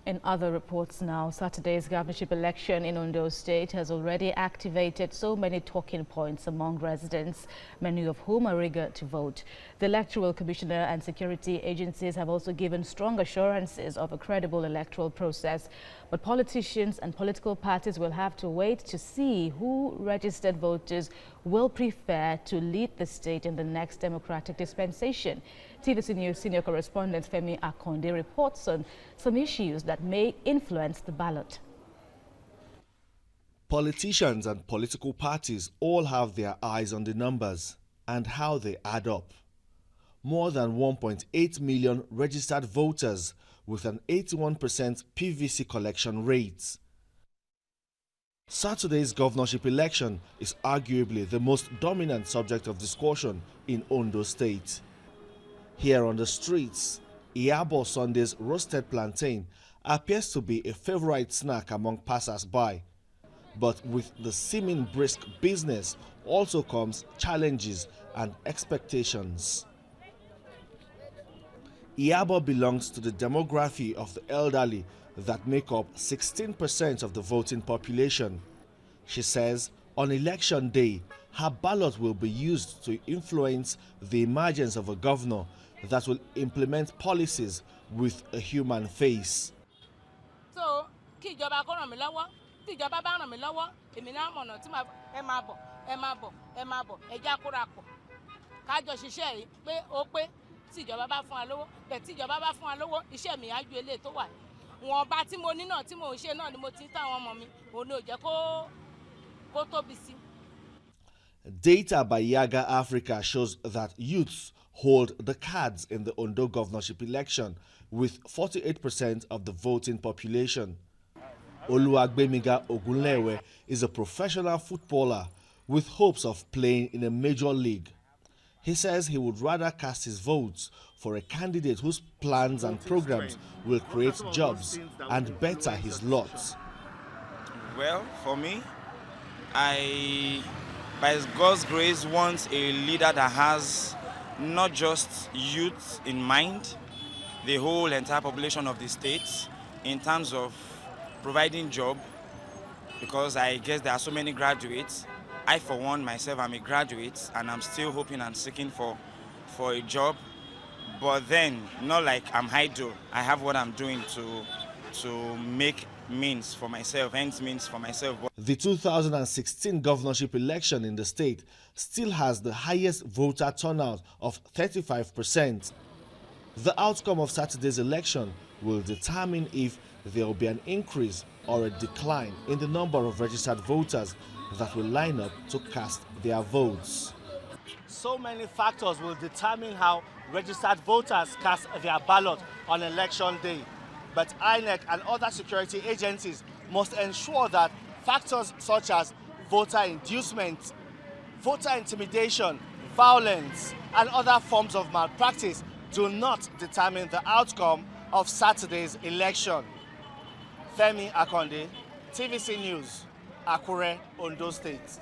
In other reports now, Saturday's governorship election in Ondo State has already activated so many talking points among residents, many of whom are eager to vote. The Electoral Commissioner and security agencies have also given strong assurances of a credible electoral process. But politicians and political parties will have to wait to see who registered voters will prefer to lead the state in the next democratic dispensation. TVC News senior correspondent Femi Akonde reports on some issues that may influence the ballot. Politicians and political parties all have their eyes on the numbers and how they add up. More than 1.8 million registered voters with an 81% PVC collection rate. Saturday's governorship election is arguably the most dominant subject of discussion in Ondo State. Here on the streets, Iyabo Sunday's roasted plantain appears to be a favorite snack among passers-by. But with the seeming brisk business also comes challenges and expectations. Iyabo belongs to the demography of the elderly that make up 16% of the voting population. She says on election day, her ballot will be used to influence the emergence of a governor that will implement policies with a human face. So, kíjọba kó ràn mí lọ́wọ́, tíjọba bá ràn mí lọ́wọ́, èmi náà mọ̀nà tí ẹ máa bọ̀, ẹ já kóra pọ̀. Kájọ ṣiṣẹ́ yìí pé ó pé tíjọba bá fún wa lówó, bẹ́ẹ̀ tíjọba bá fún wa lówó, iṣẹ́ mi á ju eléyìí tó wà. Wọ́n bá tí mo ní náà tí mò ń ṣe náà ni mo ti ń táwọn ọmọ mi, òun ò jẹ́ kó tóbi sí. Data by Yaga Africa shows that youths hold the cards in the Ondo governorship election with 48% of the voting population. Oluwagbemiga Ogunlewe is a professional footballer with hopes of playing in a major league. He says he would rather cast his votes for a candidate whose plans and programs will create jobs and better his lot. Well, for me, I, by God's grace, want a leader that has not just youth in mind, the whole entire population of the state, in terms of providing job, because I guess there are so many graduates. I, for one, myself, I'm a graduate, and I'm still hoping and seeking for a job. But then, not like I'm idle. I have what I'm doing to make means for myself, ends means for myself. The 2016 governorship election in the state still has the highest voter turnout of 35%. The outcome of Saturday's election will determine if there will be an increase or a decline in the number of registered voters that will line up to cast their votes. So many factors will determine how registered voters cast their ballot on election day. But INEC and other security agencies must ensure that factors such as voter inducement, voter intimidation, violence, and other forms of malpractice do not determine the outcome of Saturday's election. Femi Akonde, TVC News, Akure, Ondo State.